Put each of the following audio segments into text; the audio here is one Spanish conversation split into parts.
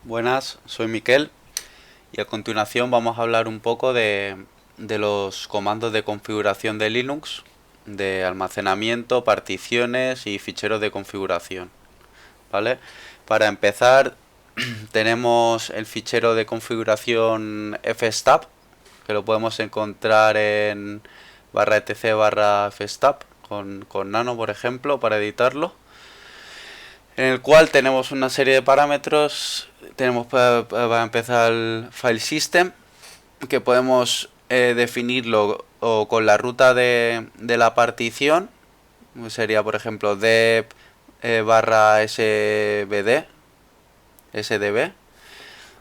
Buenas, soy Miquel y a continuación vamos a hablar un poco de los comandos de configuración de Linux, de almacenamiento, particiones y ficheros de configuración, ¿vale? Para empezar tenemos el fichero de configuración fstab, que lo podemos encontrar en /etc /fstab con nano, por ejemplo, para editarlo, en el cual tenemos una serie de parámetros. Tenemos para empezar el file system, que podemos definirlo o con la ruta de la partición. Sería, por ejemplo, dep barra sdb,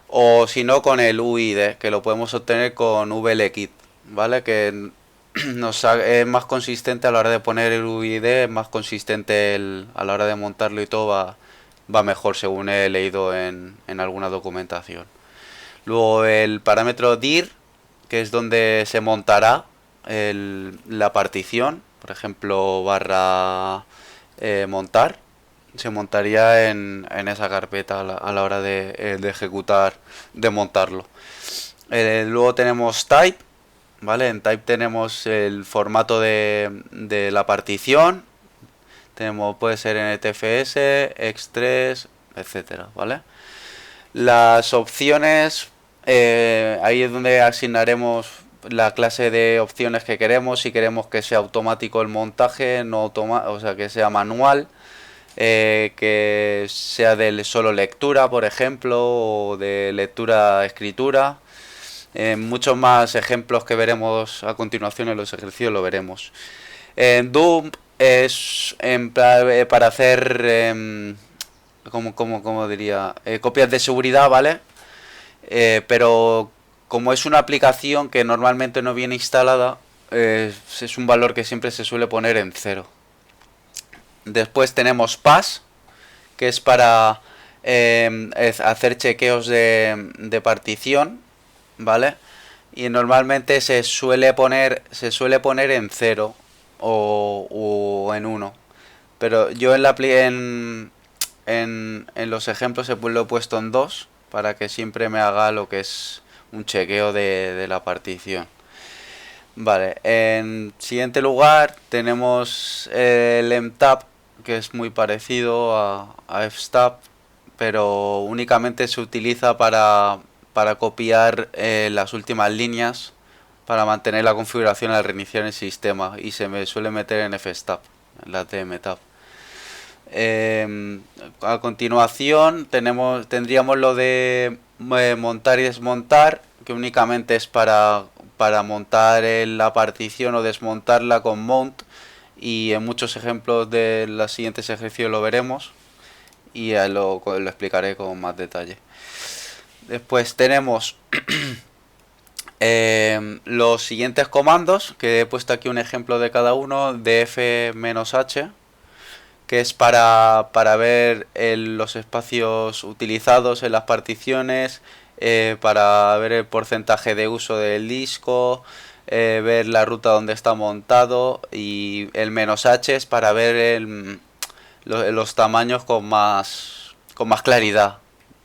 o si no con el uid, que lo podemos obtener con vlkit, ¿vale? Que es más consistente a la hora de poner el uid, es más consistente a la hora de montarlo y todo va mejor, según he leído en alguna documentación. Luego el parámetro dir, que es donde se montará la partición, por ejemplo barra montar, se montaría en esa carpeta a la hora de ejecutar, de montarlo. Luego tenemos type, ¿vale? En type tenemos el formato de la partición. Puede ser NTFS, X3, etcétera, ¿vale? Las opciones, ahí es donde asignaremos la clase de opciones que queremos. Si queremos que sea automático el montaje, no o sea, que sea manual, que sea de solo lectura, por ejemplo, o de lectura-escritura. Muchos más ejemplos que veremos a continuación en los ejercicios lo veremos. Dump es para hacer, como diría, copias de seguridad, ¿vale? Pero como es una aplicación que normalmente no viene instalada, es un valor que siempre se suele poner en cero. Después tenemos pass, que es para hacer chequeos de partición, ¿vale? Y normalmente se suele poner en cero o en uno. Pero yo en los ejemplos lo he puesto en 2 para que siempre me haga lo que es un chequeo de la partición. Vale, en siguiente lugar tenemos el mtab, que es muy parecido a fstab, pero únicamente se utiliza para copiar las últimas líneas para mantener la configuración al reiniciar el sistema, y se me suele meter en fstab, en la tmtab. A continuación tendríamos lo de montar y desmontar, que únicamente es para montar la partición o desmontarla con mount, y en muchos ejemplos de los siguientes ejercicios lo veremos y ya lo explicaré con más detalle. Después tenemos los siguientes comandos, que he puesto aquí un ejemplo de cada uno: df-h, que es para ver los espacios utilizados en las particiones, para ver el porcentaje de uso del disco, ver la ruta donde está montado, y el "-h" es para ver los tamaños con más claridad,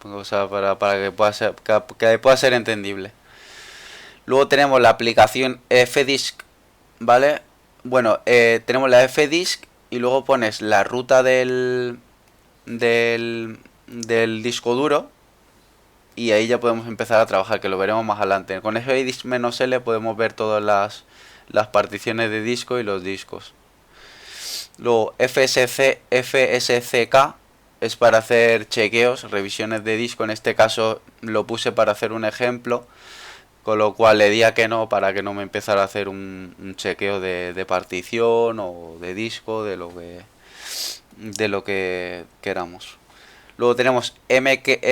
o sea, para que pueda ser entendible. Luego tenemos la aplicación fdisk, ¿vale? Bueno, tenemos la fdisk y luego pones la ruta del disco duro, y ahí ya podemos empezar a trabajar, que lo veremos más adelante. Con fdisk-l podemos ver todas las particiones de disco y los discos. Luego fsck es para hacer chequeos, revisiones de disco. En este caso lo puse para hacer un ejemplo, con lo cual le di a que no, para que no me empezara a hacer un chequeo de partición o de disco, de lo que queramos. Luego tenemos mkfs,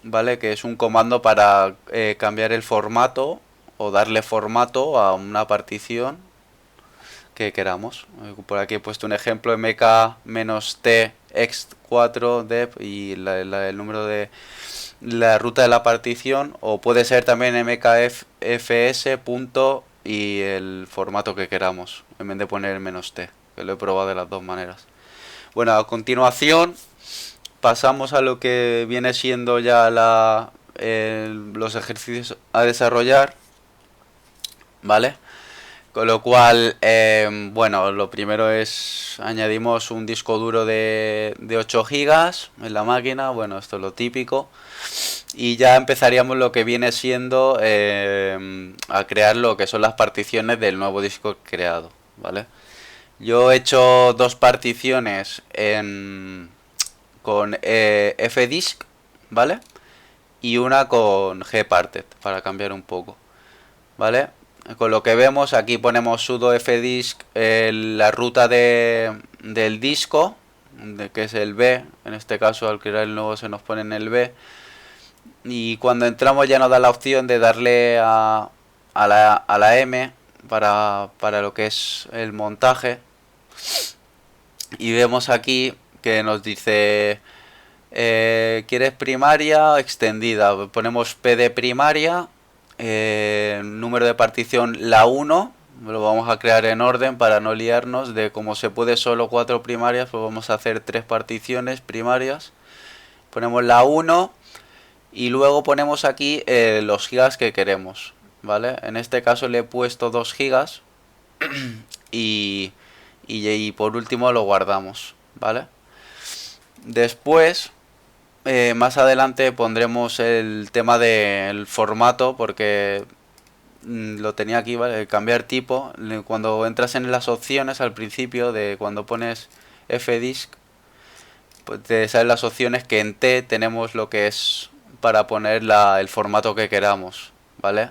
¿vale? Que es un comando para cambiar el formato o darle formato a una partición que queramos. Por aquí he puesto un ejemplo: mk-t x4dep y el número de la ruta de la partición, o puede ser también mkfs punto y el formato que queramos, en vez de poner -t, que lo he probado de las dos maneras. Bueno, a continuación pasamos a lo que viene siendo ya los ejercicios a desarrollar, ¿vale? Con lo cual, bueno, lo primero es añadimos un disco duro de 8 gigas en la máquina, bueno, esto es lo típico. Y ya empezaríamos lo que viene siendo a crear lo que son las particiones del nuevo disco creado, ¿vale? Yo he hecho dos particiones con fdisk, ¿vale? Y una con gparted, para cambiar un poco, ¿vale? Con lo que vemos, aquí ponemos sudo fdisk la ruta del disco, que es el B, en este caso al crear el nuevo se nos pone en el B. Y cuando entramos ya nos da la opción de darle a la M para lo que es el montaje. Y vemos aquí que nos dice, ¿quieres primaria o extendida? Ponemos P de primaria, número de partición la 1, lo vamos a crear en orden para no liarnos, de como se puede solo 4 primarias, pues vamos a hacer 3 particiones primarias. Ponemos la 1 y luego ponemos aquí los gigas que queremos, ¿vale? En este caso le he puesto 2 gigas y por último lo guardamos, ¿vale? Después, más adelante pondremos el tema del formato porque lo tenía aquí, ¿vale? Cambiar tipo. Cuando entras en las opciones al principio de cuando pones fdisk, pues te salen las opciones que en T tenemos lo que es para poner el formato que queramos, ¿vale?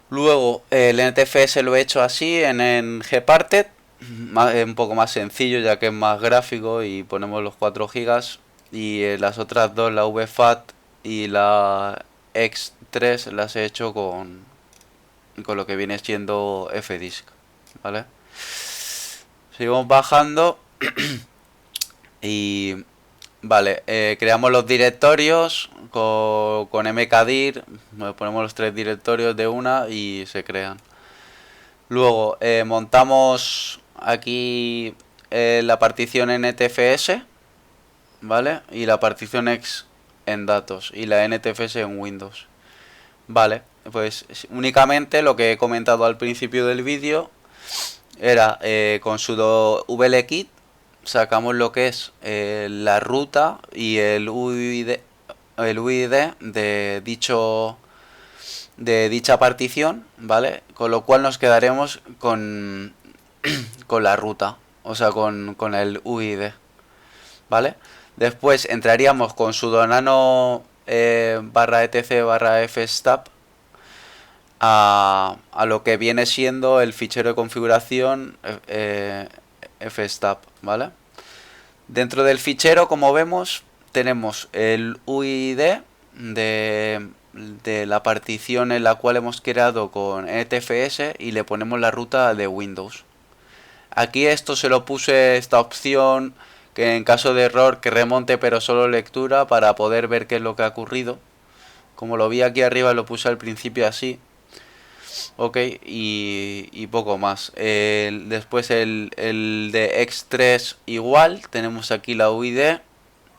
Luego el NTFS lo he hecho así en gparted, un poco más sencillo ya que es más gráfico y ponemos los 4 gigas y las otras dos, la VFAT y la X3, las he hecho con lo que viene siendo fdisk, ¿vale? Seguimos bajando y vale, creamos los directorios con mkdir, ponemos los 3 directorios de una y se crean. Luego montamos aquí la partición NTFS, ¿vale? Y la partición X en datos y la NTFS en Windows. Vale, pues únicamente lo que he comentado al principio del vídeo era con sudo vlkit sacamos lo que es la ruta y el UID de dicha partición, ¿vale? Con lo cual nos quedaremos con la ruta, o sea, con el UID, ¿vale? Después entraríamos con sudo nano barra etc barra fstab a lo que viene siendo el fichero de configuración fstab, ¿vale? Dentro del fichero, como vemos, tenemos el UID de la partición en la cual hemos creado con NTFS y le ponemos la ruta de Windows. Aquí esto se lo puse esta opción que en caso de error que remonte pero solo lectura para poder ver qué es lo que ha ocurrido. Como lo vi aquí arriba lo puse al principio así. Ok, y poco más. Después el de X3 igual, tenemos aquí la UID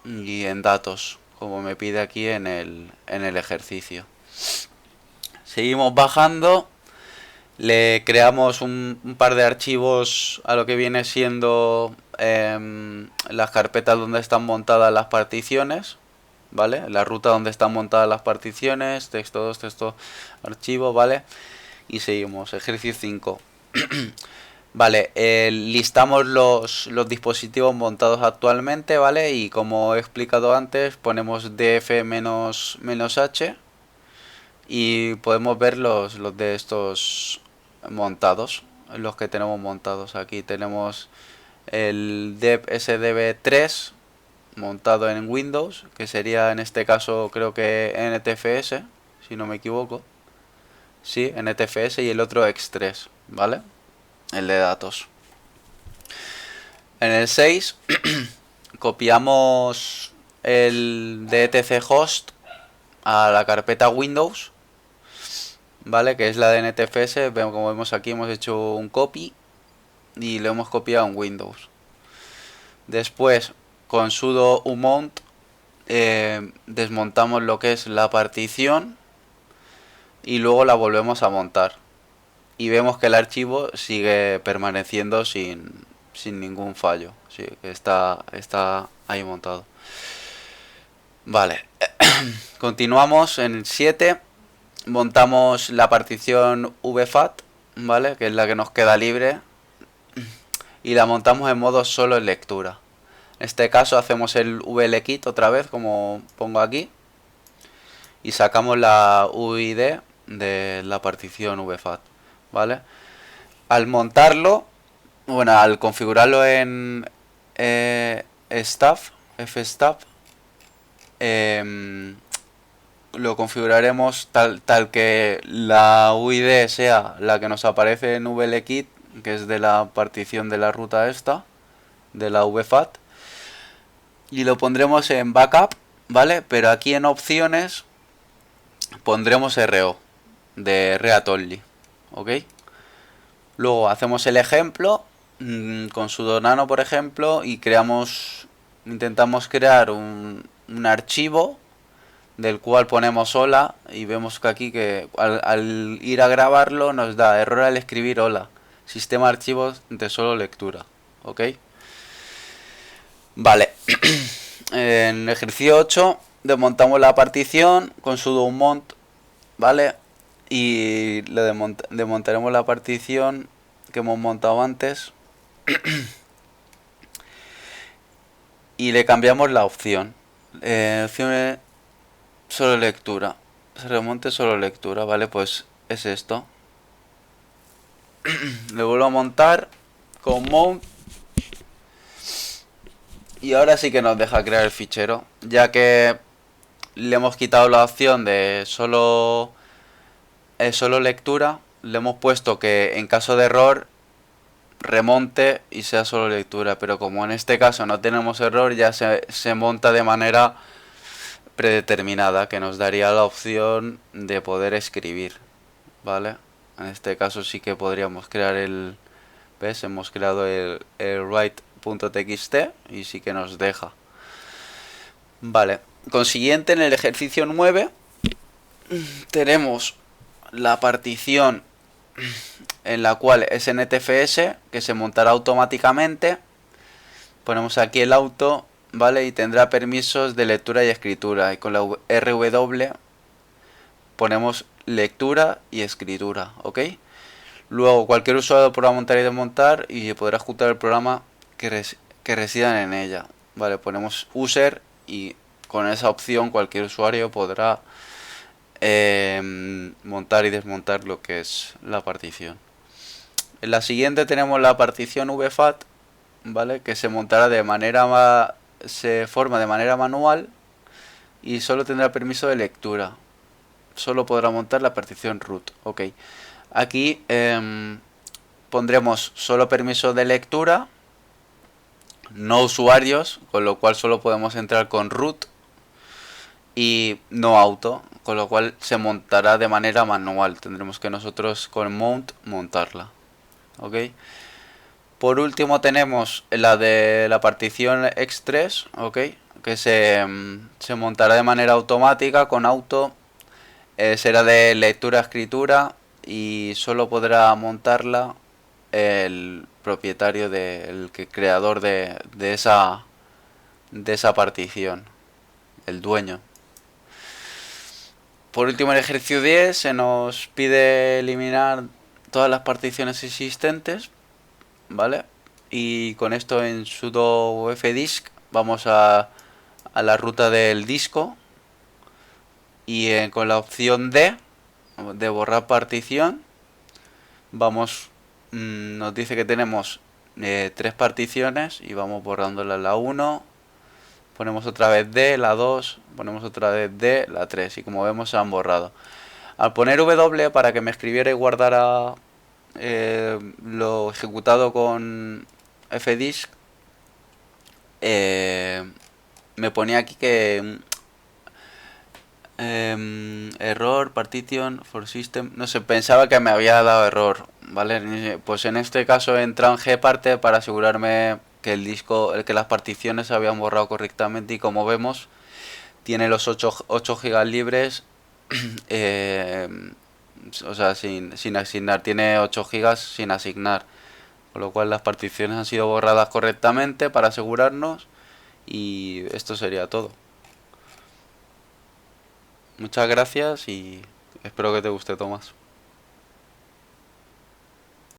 y en datos, como me pide aquí en el ejercicio. Seguimos bajando, le creamos un par de archivos a lo que viene siendo las carpetas donde están montadas las particiones, ¿vale? La ruta donde están montadas las particiones, texto 2, texto archivo, ¿vale? Y seguimos, ejercicio 5. Vale, listamos los dispositivos montados actualmente, ¿vale? Y como he explicado antes, ponemos df-h y podemos ver los de estos montados, los que tenemos montados. Aquí tenemos el dev sdb3 montado en Windows, que sería en este caso creo que NTFS, si no me equivoco. Sí, NTFS y el otro X3, ¿vale? El de datos. En el 6 copiamos el de etc host a la carpeta Windows, ¿vale? Que es la de NTFS. Como vemos aquí hemos hecho un copy y lo hemos copiado en Windows. Después con sudo umount desmontamos lo que es la partición y luego la volvemos a montar. Y vemos que el archivo sigue permaneciendo sin ningún fallo. Sí, está ahí montado. Vale. Continuamos en el 7. Montamos la partición vfat, ¿vale? Que es la que nos queda libre. Y la montamos en modo solo en lectura. En este caso hacemos el vlkit otra vez, como pongo aquí. Y sacamos la UID de la partición vfat, ¿vale? Al montarlo, bueno, al configurarlo en staff, fstaff, lo configuraremos tal que la UID sea la que nos aparece en vlkit, que es de la partición de la ruta esta, de la vfat, y lo pondremos en backup, ¿vale? Pero aquí en opciones pondremos RO, de read only, ¿ok? Luego hacemos el ejemplo con sudo nano, por ejemplo, y intentamos crear un archivo del cual ponemos hola, y vemos que aquí que al ir a grabarlo nos da error al escribir hola, sistema de archivos de solo lectura, ¿ok? Vale. En ejercicio 8 desmontamos la partición con sudo unmount, ¿vale? Y le desmontaremos la partición que hemos montado antes y le cambiamos la opción. Opción es solo lectura. Se remonte solo lectura, ¿vale? Pues es esto. Le vuelvo a montar con mount. Y ahora sí que nos deja crear el fichero, ya que le hemos quitado la opción de solo lectura. Le hemos puesto que en caso de error remonte y sea solo lectura, pero como en este caso no tenemos error, ya se monta de manera predeterminada, que nos daría la opción de poder escribir, ¿vale? En este caso sí que podríamos crear ¿ves? Hemos creado el write.txt y sí que nos deja. Vale, consiguiente, en el ejercicio 9 tenemos la partición en la cual es NTFS, que se montará automáticamente. Ponemos aquí el auto, ¿vale? Y tendrá permisos de lectura y escritura. Y con la RW ponemos lectura y escritura, ¿ok? Luego cualquier usuario podrá montar y desmontar y podrá ejecutar el programa que residan en ella. Vale, ponemos user y con esa opción cualquier usuario podrá montar y desmontar lo que es la partición. En la siguiente tenemos la partición vfat, ¿vale? Que se montará se forma de manera manual y solo tendrá permiso de lectura. Solo podrá montar la partición root, ok. Aquí pondremos solo permiso de lectura, no usuarios, con lo cual solo podemos entrar con root, y no auto, con lo cual se montará de manera manual. Tendremos que nosotros con mount montarla, ok. Por último tenemos la de la partición x3, ok, que se montará de manera automática con auto. Será de lectura a escritura y solo podrá montarla el propietario el creador de esa partición, el dueño. Por último, en el ejercicio 10 se nos pide eliminar todas las particiones existentes, ¿vale? Y con esto en sudo fdisk vamos a la ruta del disco y con la opción D de borrar partición nos dice que tenemos 3 particiones y vamos borrándola. La 1, ponemos otra vez D, la 2, ponemos otra vez D, la 3, y como vemos se han borrado. Al poner W para que me escribiera y guardara lo ejecutado con fdisk, me ponía aquí que error partition for system, no sé, pensaba que me había dado error, ¿vale? Pues en este caso he entrado en gparte para asegurarme que el disco, que las particiones se habían borrado correctamente, y como vemos tiene los 8 gigas libres, eh, o sea, sin asignar, tiene 8 gigas sin asignar, con lo cual las particiones han sido borradas correctamente para asegurarnos, y esto sería todo. Muchas gracias y espero que te guste, Tomás.